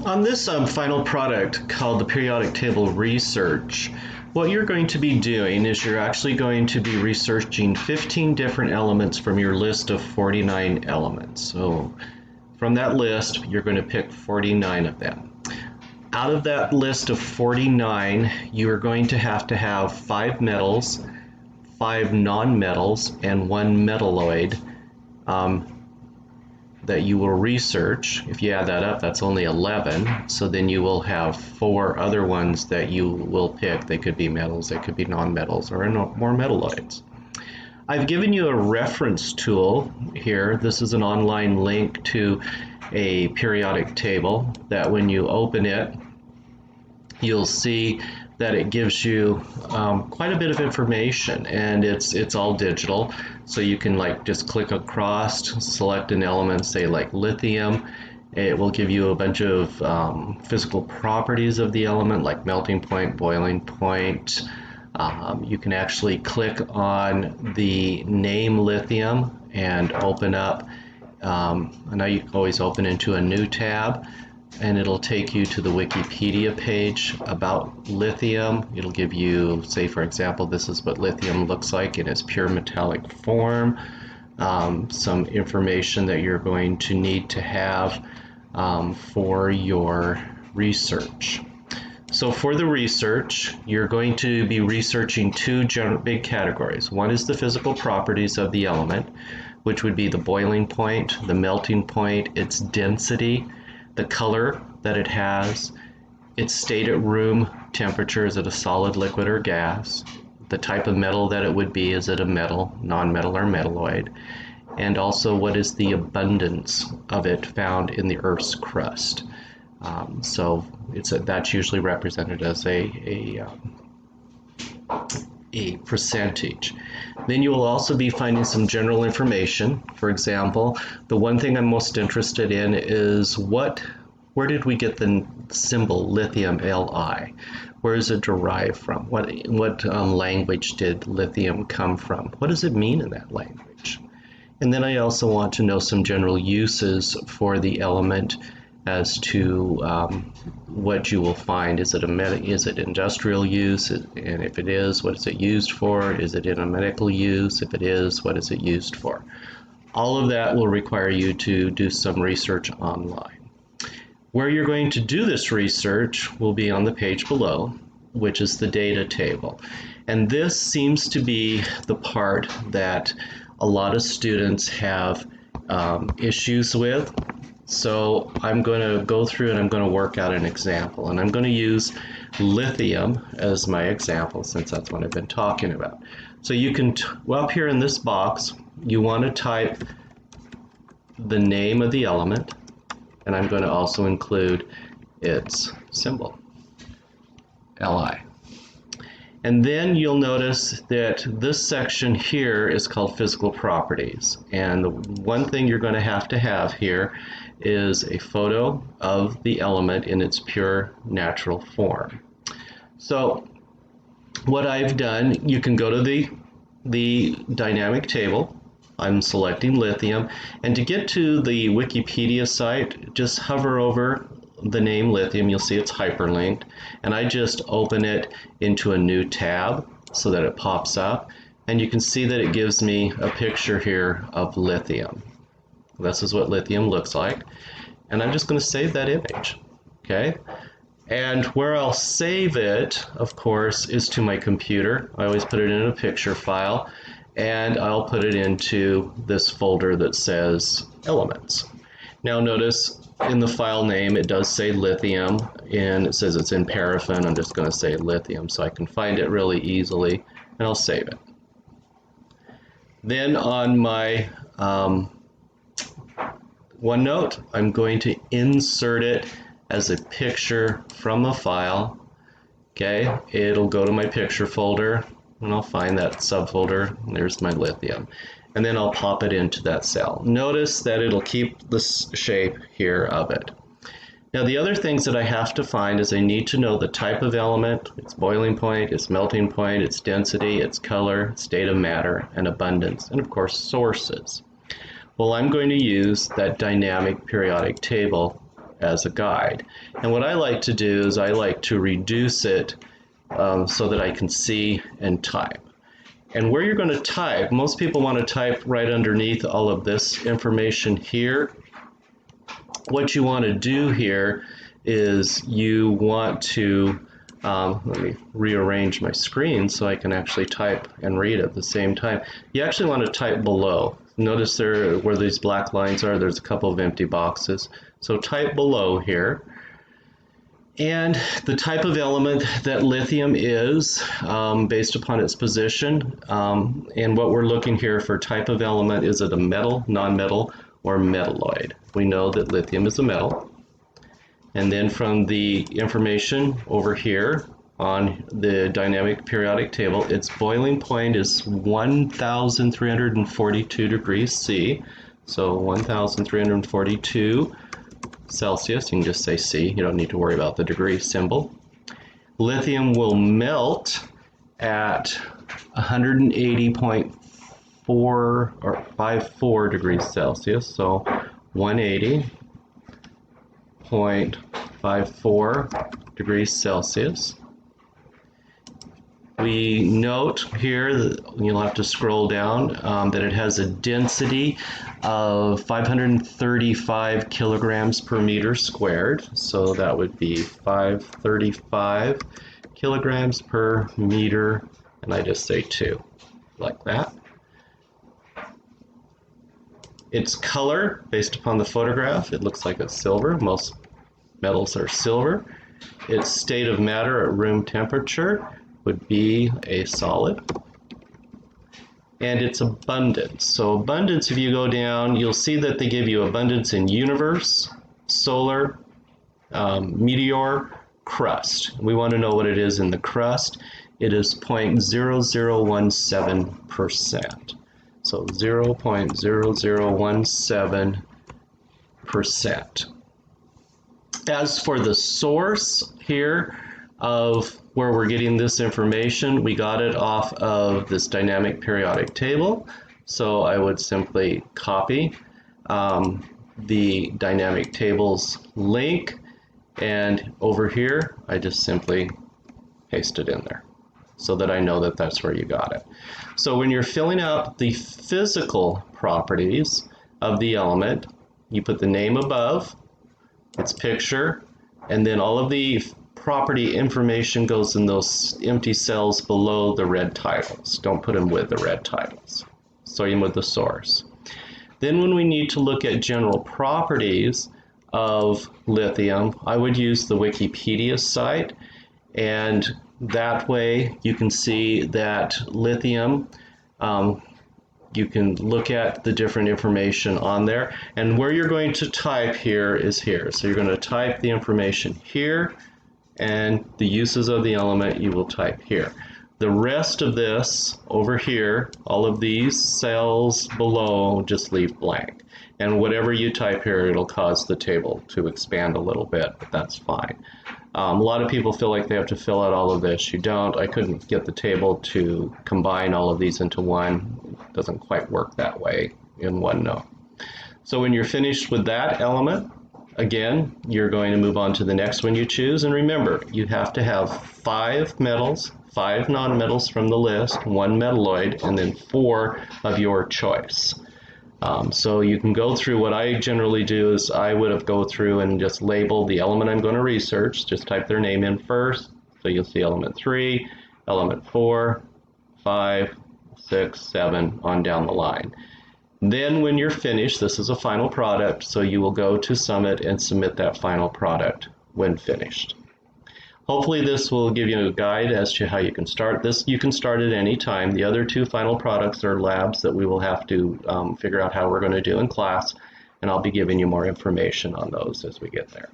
On this final product called the periodic table research, what you're going to be doing is you're actually going to be researching 15 different elements from your list of 49 elements. So from that list, you're going to pick 49 of them. Out of that list of 49, you are going to have 5 metals, 5 non-metals, and 1 metalloid that you will research. If you add that up, that's only 11. So then you will have 4 other ones that you will pick. They could be metals, they could be non-metals, or more metalloids. I've given you a reference tool here. This is an online link to a periodic table that when you open it, you'll see that it gives you quite a bit of information, and it's all digital. So you can just click across, select an element, say like lithium. It will give you a bunch of physical properties of the element, like melting point, boiling point. You can actually click on the name lithium and open up. Now you can always open into a new tab, and it'll take you to the Wikipedia page about lithium. It'll give you, say for example, this is what lithium looks like in its pure metallic form, some information that you're going to need to have for your research. So for the research, you're going to be researching 2 big categories. One is the physical properties of the element, which would be the boiling point, the melting point, its density, the color that it has, its state at room temperature, is it a solid, liquid, or gas, the type of metal that it would be, is it a metal, non-metal, or metalloid, and also what is the abundance of it found in the Earth's crust. So that's usually represented as a percentage. Then you will also be finding some general information. For example, the one thing I'm most interested in is where did we get the symbol lithium Li? Where is it derived from? What language did lithium come from? What does it mean in that language? And then I also want to know some general uses for the element as to what you will find. Is it industrial use? And if it is, what is it used for? Is it in a medical use? If it is, what is it used for? All of that will require you to do some research online. Where you're going to do this research will be on the page below, which is the data table. And this seems to be the part that a lot of students have issues with. So I'm going to go through and I'm going to work out an example, and I'm going to use lithium as my example since that's what I've been talking about. So you can, up here in this box, you want to type the name of the element, and I'm going to also include its symbol, Li. And then you'll notice that this section here is called physical properties. And the one thing you're going to have here is a photo of the element in its pure natural form. So what I've done, you can go to the dynamic table. I'm selecting lithium, and to get to the Wikipedia site, just hover over the name lithium. You'll see it's hyperlinked, and I just open it into a new tab so that it pops up, and you can see that it gives me a picture here of lithium. This is what lithium looks like, and I'm just going to save that image. Okay, and where I'll save it, of course, is to my computer. I always put it in a picture file, and I'll put it into this folder that says elements. Now notice in the file name it does say lithium, and it says it's in paraffin. I'm just going to say lithium so I can find it really easily, and I'll save it. Then on my OneNote, I'm going to insert it as a picture from a file. Okay, it'll go to my picture folder, and I'll find that subfolder, and there's my lithium. And then I'll pop it into that cell. Notice that it'll keep the shape here of it. Now the other things that I have to find is I need to know the type of element, its boiling point, its melting point, its density, its color, state of matter, and abundance, and of course sources. Well, I'm going to use that dynamic periodic table as a guide. And what I like to do is I like to reduce it so that I can see and type. And where you're going to type, most people want to type right underneath all of this information here. What you want to do here is you want to, let me rearrange my screen so I can actually type and read at the same time. You actually want to type below. Notice there where these black lines are, there's a couple of empty boxes. So type below here. And the type of element that lithium is based upon its position. And what we're looking here for type of element, is it a metal, non-metal, or metalloid? We know that lithium is a metal. And then from the information over here on the dynamic periodic table, its boiling point is 1,342 degrees C. So 1,342 Celsius, you can just say C, you don't need to worry about the degree symbol. Lithium will melt at 180.4 or 54 degrees Celsius, so 180.54 degrees Celsius. We note here, that you'll have to scroll down, that it has a density of 535 kilograms per meter squared. So that would be 535 kilograms per meter, and I just say 2, like that. Its color, based upon the photograph, it looks like it's silver. Most metals are silver. Its state of matter at room temperature would be a solid. And its abundance. So abundance, if you go down, you'll see that they give you abundance in universe, solar, meteor, crust. We want to know what it is in the crust. It is 0.0017%. So 0.0017%. As for the source here of where we're getting this information, we got it off of this dynamic periodic table. So I would simply copy the dynamic tables link, and over here I just simply paste it in there so that I know that that's where you got it. So when you're filling out the physical properties of the element, you put the name above, its picture, and then all of the property information goes in those empty cells below the red titles. Don't put them with the red titles. Starting with the source. Then when we need to look at general properties of lithium, I would use the Wikipedia site, and that way you can see that lithium, you can look at the different information on there, and where you're going to type here is here. So you're going to type the information here, and the uses of the element you will type here. The rest of this over here, all of these cells below, just leave blank. And whatever you type here, it'll cause the table to expand a little bit, but that's fine. A lot of people feel like they have to fill out all of this. You don't. I couldn't get the table to combine all of these into one. It doesn't quite work that way in OneNote. So when you're finished with that element, again, you're going to move on to the next one you choose. And remember, you have to have 5 metals, 5 nonmetals from the list, 1 metalloid, and then 4 of your choice. So you can go through. What I generally do is I would have go through and just label the element I'm going to research. Just type their name in first. So you'll see element 3, element 4, 5, 6, 7, on down the line. Then when you're finished, this is a final product, so you will go to Summit and submit that final product when finished. Hopefully this will give you a guide as to how you can start this. You can start at any time. The other 2 final products are labs that we will have to figure out how we're going to do in class, and I'll be giving you more information on those as we get there.